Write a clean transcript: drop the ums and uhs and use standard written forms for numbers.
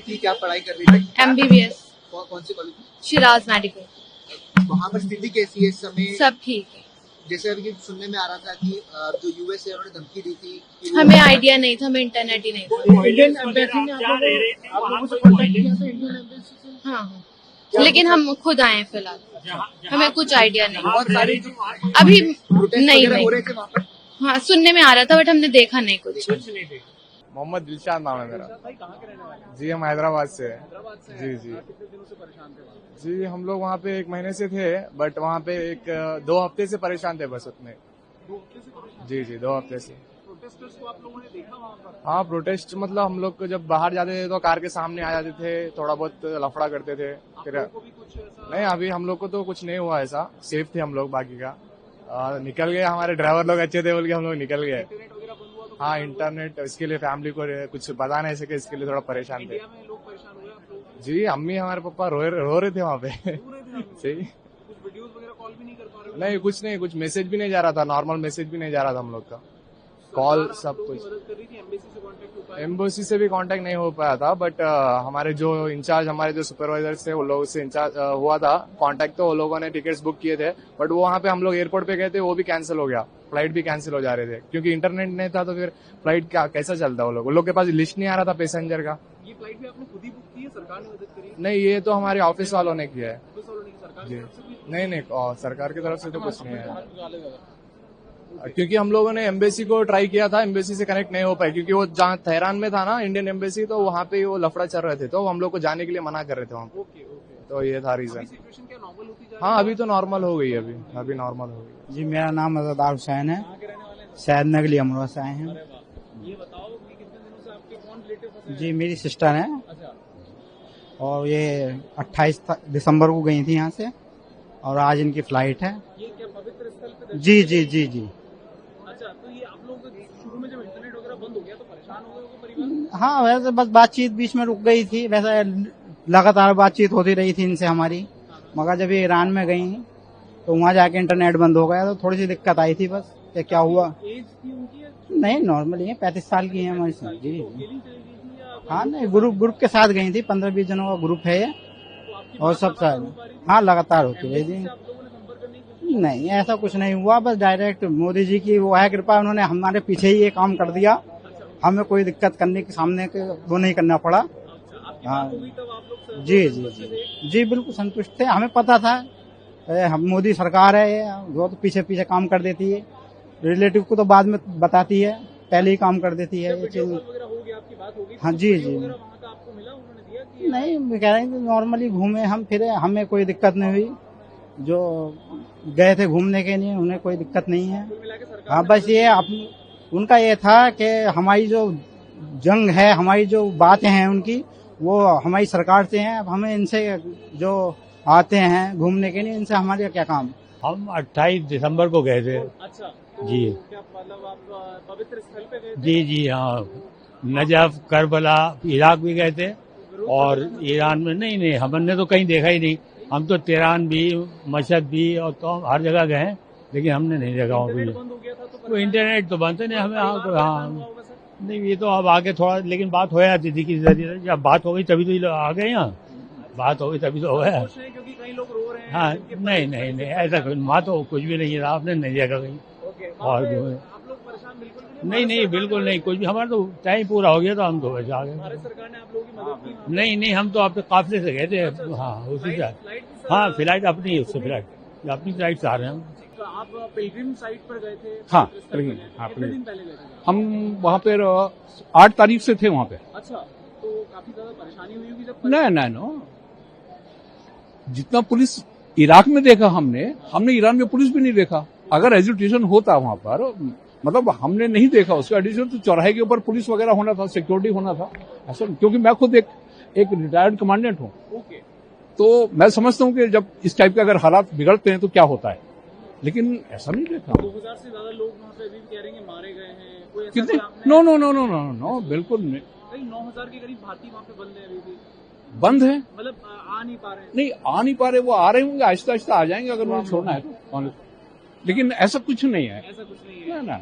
थी, क्या पढ़ाई कर रही थी? MBBS कौन से कॉलेज में? शिराज मेडिकल। वहाँ पर स्थिति कैसी है इस समय? सब ठीक है। जैसे अभी सुनने में आ रहा था कि जो यूएस है उन्होंने धमकी दी थी कि वो- हमें आइडिया नहीं था, हमें इंटरनेट ही नहीं था। इंडियन एम्बेसी ने आप लोगों से कांटेक्ट किया था इंडियन एम्बेसी से? हाँ, लेकिन हम खुद आए हैं फिलहाल, हमें कुछ आइडिया नहीं। बहुत सारे अभी प्रोटेस्ट नहीं वगैरह हो नहीं रहे थे वहाँ पर। हाँ, सुनने में आ रहा था बट हमने देखा नहीं कुछ। मोहम्मद दिलशाद नाम है मेरा। जी हम हैदराबाद से हैं। जी जी जी हम लोग वहाँ पे 1 महीने से थे, बट वहाँ पे 2 हफ्ते से परेशान थे बस उतने। जी जी 2 हफ्ते से। प्रोटेस्टर्स को आप लोगों ने देखा वहाँ पर? हाँ प्रोटेस्ट मतलब हम लोग को जब बाहर जाते थे तो कार के सामने आ जाते थे, थोड़ा बहुत लफड़ा करते थे। फिर नहीं अभी हम लोग को तो कुछ नहीं हुआ, ऐसा सेफ थे हम लोग। बाकी का निकल गए, हमारे ड्राइवर लोग अच्छे थे बोल के हम लोग निकल गए। हाँ इंटरनेट इसके लिए फैमिली को कुछ बता नहीं सके, इसके लिए थोड़ा परेशान थे। जी अम्मी हमारे पापा रो रहे थे वहाँ पे। सही नहीं कुछ मैसेज भी नहीं जा रहा था, नॉर्मल मैसेज भी नहीं जा रहा था हम लोग का। कॉल सब कुछ एम्बेसी से भी कांटेक्ट नहीं हो पाया था, बट हमारे जो इंचार्ज हमारे जो सुपरवाइजर्स थे वो लोग से इंचार्ज हुआ था कांटेक्ट, तो वो लोगों ने टिकट्स बुक किए थे। बट वो वहाँ पे हम लोग एयरपोर्ट पे गए थे, वो भी कैंसिल हो गया, फ्लाइट भी कैंसिल हो जा रहे थे क्योंकि इंटरनेट नहीं था। तो फिर फ्लाइट कैसा चलता वो लोग के पास लिस्ट नहीं आ रहा था पैसेंजर का। ये फ्लाइट भी आपने खुद ही बुक की है, सरकार ने मदद करी? नहीं ये तो हमारे ऑफिस वालों ने किया है जी। नहीं सरकार की तरफ से तो कुछ नहीं है, क्योंकि हम लोगों ने एम्बेसी को ट्राई किया था, एम्बेसी से कनेक्ट नहीं हो पाए क्योंकि वो जहाँ तेहरान में था ना इंडियन एम्बेसी, तो वहाँ पे वो लफड़ा चल रहे थे, तो हम लोग को जाने के लिए मना कर रहे थे वहाँ। तो ये था रीजन। हाँ अभी तो नॉर्मल हो गई, अभी नॉर्मल हो गई। जी मेरा नाम अज़ादार हुसैन है, शायद नगली अमरोहा से आए हैं। ये बताओ कि कितने दिनों से आपके कौन रिलेटिव फंसे हैं? जी मेरी सिस्टर है अच्छा, और ये 28 दिसंबर को गई थी यहाँ से और आज इनकी फ्लाइट है। ये क्या पवित्र स्थल पे दर्शन? जी जी जी जी अच्छा, तो ये आप लोग शुरू में जब इंटरनेट वगैरह बंद हो गया तो परेशान हो गए होंगे परिवार? हाँ वैसे बस बातचीत बीच में रुक गई थी, वैसे लगातार बातचीत होती रही थी इनसे हमारी, मगर जब ये ईरान में गई तो वहाँ जाके इंटरनेट बंद हो गया तो थोड़ी सी दिक्कत आई थी बस। क्या हुआ? एज थी उनकी या नहीं नॉर्मली है, 35 साल की है हमारी जी। अकेली चली गई थी या हाँ नहीं ग्रुप के साथ गई थी, 15-20 जनों का ग्रुप है ये तो आपकी और सब साथ। हाँ लगातार होती रही थी। आप लोगों ने संपर्क करने की कोशिश? नहीं ऐसा कुछ नहीं हुआ, बस डायरेक्ट मोदी जी की वो है कृपा, उन्होंने हमारे पीछे ही ये काम कर दिया, हमें कोई दिक्कत करने के सामने के वो नहीं करना पड़ा। हाँ तब आप लोग जी जी जी जी बिल्कुल संतुष्ट थे, हमें पता था हम मोदी सरकार है ये, वो तो पीछे पीछे काम कर देती है, रिलेटिव को तो बाद में बताती है, पहले ही काम कर देती है ये चीज। वगैरह हो गया, आपकी बात हो गई? हाँ जी जी वहाँ का आपको मिला, उन्होंने दिया कि नहीं मैं कह रहे हैं नॉर्मली घूमे हम फिरे, हमें कोई दिक्कत नहीं हुई, जो गए थे घूमने के लिए उन्हें कोई दिक्कत नहीं है। मिला के सरकार हाँ बस ये उनका ये था कि हमारी जो जंग है, हमारी जो बातें हैं उनकी, वो हमारी सरकार से हैं, अब हमें इनसे जो आते हैं घूमने के लिए इनसे हमारे क्या काम। हम 28 दिसंबर को गए थे। अच्छा, तो जी। क्या मतलब आप पवित्र स्थल पे गए थे? जी जी हाँ, नजफ, करबला, इराक भी गए थे और ईरान में नहीं हमने तो कहीं देखा ही नहीं। हम तो तेहरान भी, मशहद भी और तो हर जगह गए हैं, लेकिन हमने नहीं देखा वहाँ इंटरनेट भी। बंद हो गया था तो तो इंटरनेट तो बनते नहीं हमें। हाँ परिवार परेशान हुआ हाँ होगा सर? नहीं ये तो अब आगे थोड़ा, लेकिन बात हो जाती थी किसी जरिए, जब बात हो गई तभी तो ये लोग आ गए यहाँ, बात हो गई तभी तो हो गया। खुश हैं क्योंकि कई लोग रो रहे हैं हाँ जिनके नहीं ऐसा वहाँ तो कुछ भी नहीं है, आपने नहीं देखा कहीं। ओके, और वहाँ पे जो है- आप लोग परेशान बिल्कुल भी नहीं बिल्कुल नहीं, कुछ भी, हमारा तो टाइम पूरा हो गया तो हम तो वैसे आ गए। भारत सरकार ने आप लोगों की मदद की? नहीं हम तो अपने काफिले से गए थे। हाँ उसी से। फ्लाइट हाँ फ्लाइट अपनी है, उससे फ्लाइट अपनी फ्लाइट से आ रहे हैं हम। तो आप पिलग्रिम साइट पर गए थे? हाँ, पवित्र स्थल पे पिलग्रिम, गए थे। हाँ, कितने पिलग्रिम। दिन पहले गए थे? हम वहाँ पर 8 तारीख से थे वहाँ पे। अच्छा, तो काफी ज्यादा परेशानी हुई होगी जब? नहीं जितना पुलिस इराक में देखा हमने ईरान में पुलिस भी नहीं देखा। अगर एजुटेशन होता वहाँ पर, मतलब हमने नहीं देखा उसका एडिशन, तो चौराहे के ऊपर पुलिस वगैरह होना था, सिक्योरिटी होना था ऐसा, क्योंकि मैं खुद एक रिटायर्ड कमांडेंट हूँ। ओके, तो मैं समझता हूँ कि जब इस टाइप के अगर हालात बिगड़ते हैं तो क्या होता है, लेकिन ऐसा नहीं देखा। 2000 से ज्यादा लोग वहाँ पे अभी भी कह रहे हैं कि मारे गए हैं, कोई ऐसा कितने? कोई आपने- नो बिल्कुल नहीं। कई 9000 के करीब भारतीय वहाँ पे बंद है अभी भी, बंद है, मतलब आ नहीं पा रहे हैं। नहीं आ नहीं पा रहे, वो आ रहे होंगे, आहिस्ता आहिस्ता आ जाएंगे अगर उन्हें छोड़ना है तो, लेकिन ऐसा कुछ नहीं है। ऐसा कुछ नहीं है। ना